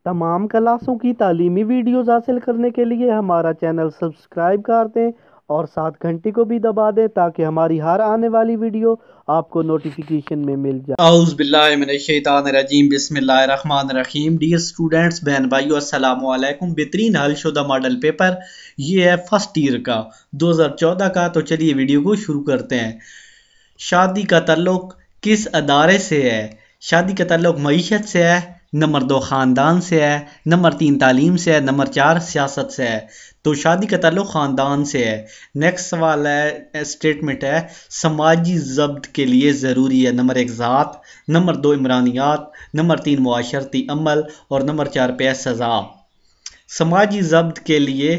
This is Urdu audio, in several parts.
تمام کلاسوں کی تعلیمی ویڈیوز حاصل کرنے کے لیے ہمارا چینل سبسکرائب کر دیں اور ساتھ گھنٹی کو بھی دبا دیں تاکہ ہماری ہر آنے والی ویڈیو آپ کو نوٹیفیکیشن میں مل جائے۔ اعوذ باللہ من الشیطان الرجیم، بسم اللہ الرحمن الرحیم۔ ڈیئر اسٹوڈنٹس، بہن بھائیو، السلام علیکم۔ بہترین حل شدہ ماڈل پیپر یہ ہے فرسٹ ایئر کا 2014 کا۔ تو چلیے ویڈیو کو شروع کرتے ہیں۔ شادی کا تعلق کس ادارے سے ہے؟ شادی کا تعلق معیشت سے ہے، نمبر 2 خاندان سے ہے، نمبر 3 تعلیم سے ہے، نمبر 4 سیاست سے ہے۔ تو شادی کا تعلق خاندان سے ہے۔ نیکسٹ سوال ہے، اسٹیٹمنٹ ہے، سماجی ضبط کے لیے ضروری ہے۔ نمبر 1 ذات، نمبر 2 عمرانیات، نمبر 3 معاشرتی عمل اور نمبر 4 پہ ہے سزا۔ سماجی ضبط کے لیے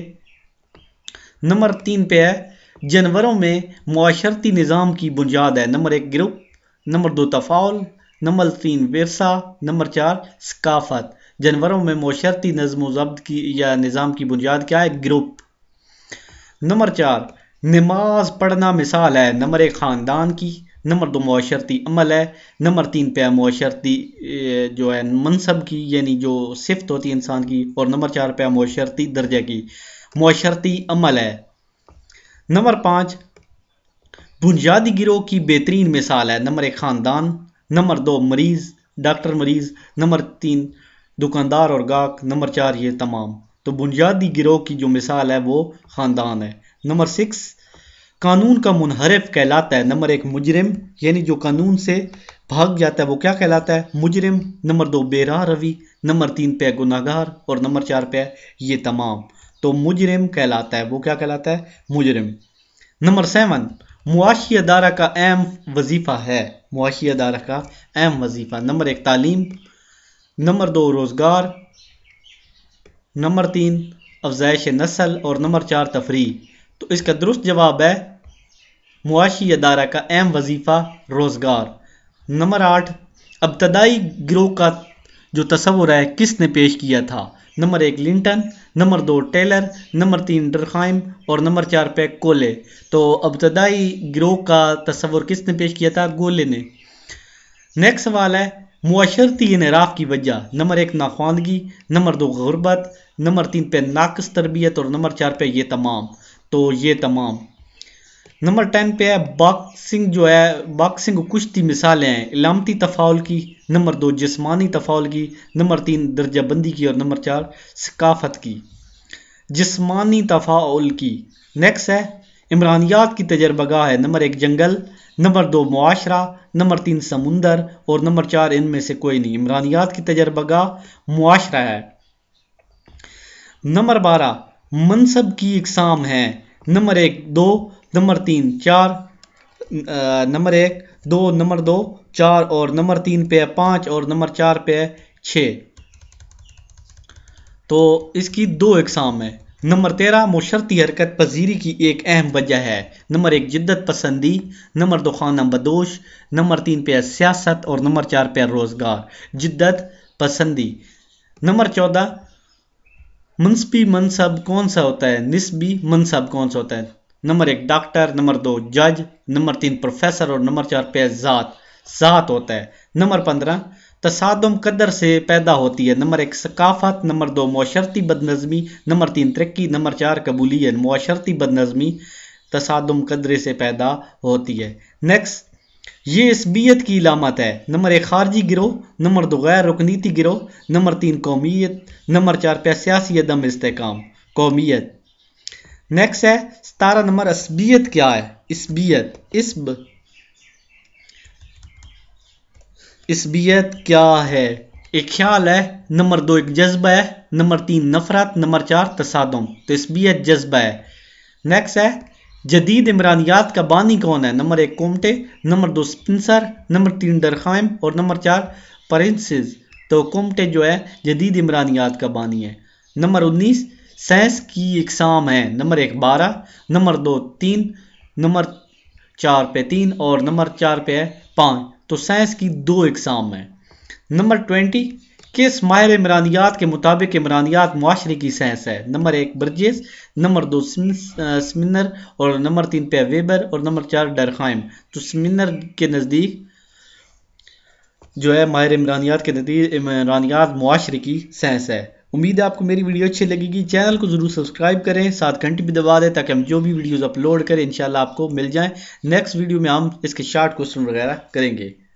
نمبر 3 پہ ہے جانوروں میں معاشرتی نظام کی بنیاد ہے۔ نمبر 1 گروپ، نمبر 2 تفاعل، نمبر 3 ورثہ، نمبر 4 ثقافت۔ جانوروں میں معاشرتی نظم و ضبط کی یا نظام کی بنیاد کیا ہے؟ گروپ۔ نمبر 4 نماز پڑھنا مثال ہے۔ نمبر 1 خاندان کی، نمبر 2 معاشرتی عمل ہے، نمبر 3 پہ معاشرتی جو ہے منصب کی یعنی جو صفت ہوتی ہے انسان کی، اور نمبر 4 پہ معاشرتی درجہ کی معاشرتی عمل ہے۔ نمبر 5 بنیادی گروہ کی بہترین مثال ہے۔ نمبر 1 خاندان، نمبر 2 مریض ڈاکٹر مریض، نمبر 3 دکاندار اور گاہک، نمبر 4 یہ تمام۔ تو بنیادی گروہ کی جو مثال ہے وہ خاندان ہے۔ نمبر 6 قانون کا منحرف کہلاتا ہے۔ نمبر 1 مجرم یعنی جو قانون سے بھاگ جاتا ہے وہ کیا کہلاتا ہے؟ مجرم۔ نمبر 2 بے راہ روی، نمبر 3 پہ گناہگار اور نمبر 4 پہ یہ تمام۔ تو مجرم کہلاتا ہے، وہ کیا کہلاتا ہے؟ مجرم۔ نمبر 7 معاشی ادارہ کا اہم وظیفہ ہے۔ معاشی ادارہ کا اہم وظیفہ، نمبر 1 تعلیم، نمبر 2 روزگار، نمبر 3 افزائش نسل اور نمبر 4 تفریح۔ تو اس کا درست جواب ہے معاشی ادارہ کا اہم وظیفہ روزگار۔ نمبر 8 ابتدائی گروہ کا جو تصور ہے کس نے پیش کیا تھا؟ Number 1 Lyndon, number 2 tailor, number 3 ڈرخائم اور نمبر 4 پہ کولے۔ تو ابتدائی گروہ کا تصور کس نے پیش کیا تھا؟ گولے نے۔ نیکسٹ سوال ہے معاشرتی انحراف کی وجہ۔ نمبر 1 ناخواندگی، نمبر 2 غربت، نمبر 3 پہ ناقص تربیت اور نمبر 4 پہ یہ تمام۔ تو یہ تمام۔ نمبر 10 پہ ہے باکسنگ جو ہے باکسنگ و کشتی مثالیں ہیں۔ علامتی تفاعل کی، نمبر 2 جسمانی تفاعل کی، نمبر 3 درجہ بندی کی اور نمبر 4 ثقافت کی۔ جسمانی تفاعل کی۔ نیکسٹ ہے عمرانیات کی تجربہ گاہ ہے۔ نمبر 1 جنگل، نمبر 2 معاشرہ، نمبر 3 سمندر اور نمبر 4 ان میں سے کوئی نہیں۔ عمرانیات کی تجربہ گاہ معاشرہ ہے۔ نمبر 12 منصب کی اقسام ہیں۔ نمبر 1 2، نمبر 3 4، نمبر 1 2، نمبر 2 4 اور نمبر 3 پہ 5 اور نمبر 4 پہ 6۔ تو اس کی 2 اقسام ہیں۔ نمبر 13 معاشرتی حرکت پذیری کی ایک اہم وجہ ہے۔ نمبر 1 جدت پسندی، نمبر 2 خانہ بدوش، نمبر 3 پہ سیاست اور نمبر 4 پہ روزگار۔ جدت پسندی۔ نمبر 14 منصبی منصب کون سا ہوتا ہے؟ نسبی منصب کون سا ہوتا ہے؟ نمبر 1 ڈاکٹر، نمبر 2 جج، نمبر 3 پروفیسر اور نمبر 4 پہ ذات ہوتا ہے۔ نمبر 15 تصادم قدر سے پیدا ہوتی ہے۔ نمبر 1 ثقافت، نمبر 2 معاشرتی بدنظمی، نمبر 3 ترقی، نمبر 4 قبولیت۔ معاشرتی بدنظمی تصادم قدرے سے پیدا ہوتی ہے۔ نیکسٹ یہ عصبیت کی علامت ہے۔ نمبر 1 خارجی گروہ، نمبر 2 غیر رکنیتی گروہ، نمبر 3 قومیت، نمبر 4 پہ سیاسی عدم استحکام۔ قومیت۔ نیکسٹ ہے 17 نمبر عصبیت کیا ہے؟ عصبیت کیا ہے؟ ایک خیال ہے، نمبر 2 ایک جذبہ ہے، نمبر 3 نفرت، نمبر 4 تصادم۔ تو عصبیت جذبہ ہے۔ نیکسٹ ہے جدید عمرانیات کا بانی کون ہے؟ نمبر 1 کومٹے، نمبر 2 سپنسر، نمبر 3 ڈرخائم اور نمبر 4 پرنسز۔ تو کومٹے جو ہے جدید عمرانیات کا بانی ہے۔ نمبر 19 سائنس کی اقسام ہیں۔ نمبر 1 12، نمبر 2 3، نمبر 4 پہ 3 اور نمبر 4 پہ 5۔ تو سائنس کی 2 اقسام ہیں۔ نمبر 20 کس ماہر عمرانیات کے مطابق عمرانیات معاشرے کی سائنس ہے؟ نمبر 1 برجس، نمبر 2 سمنر اور نمبر 3 پہ ویبر اور نمبر 4 ڈرخائم۔ تو سمنر کے نزدیک جو ہے ماہر عمرانیات معاشرے کی سائنس ہے۔ امید ہے آپ کو میری ویڈیو اچھی لگے گی، چینل کو ضرور سبسکرائب کریں، ساتھ گھنٹی بھی دبا دیں تاکہ ہم جو بھی ویڈیوز اپلوڈ کریں انشاءاللہ آپ کو مل جائیں۔ نیکسٹ ویڈیو میں ہم اس کے شارٹ کوسچن وغیرہ کریں گے۔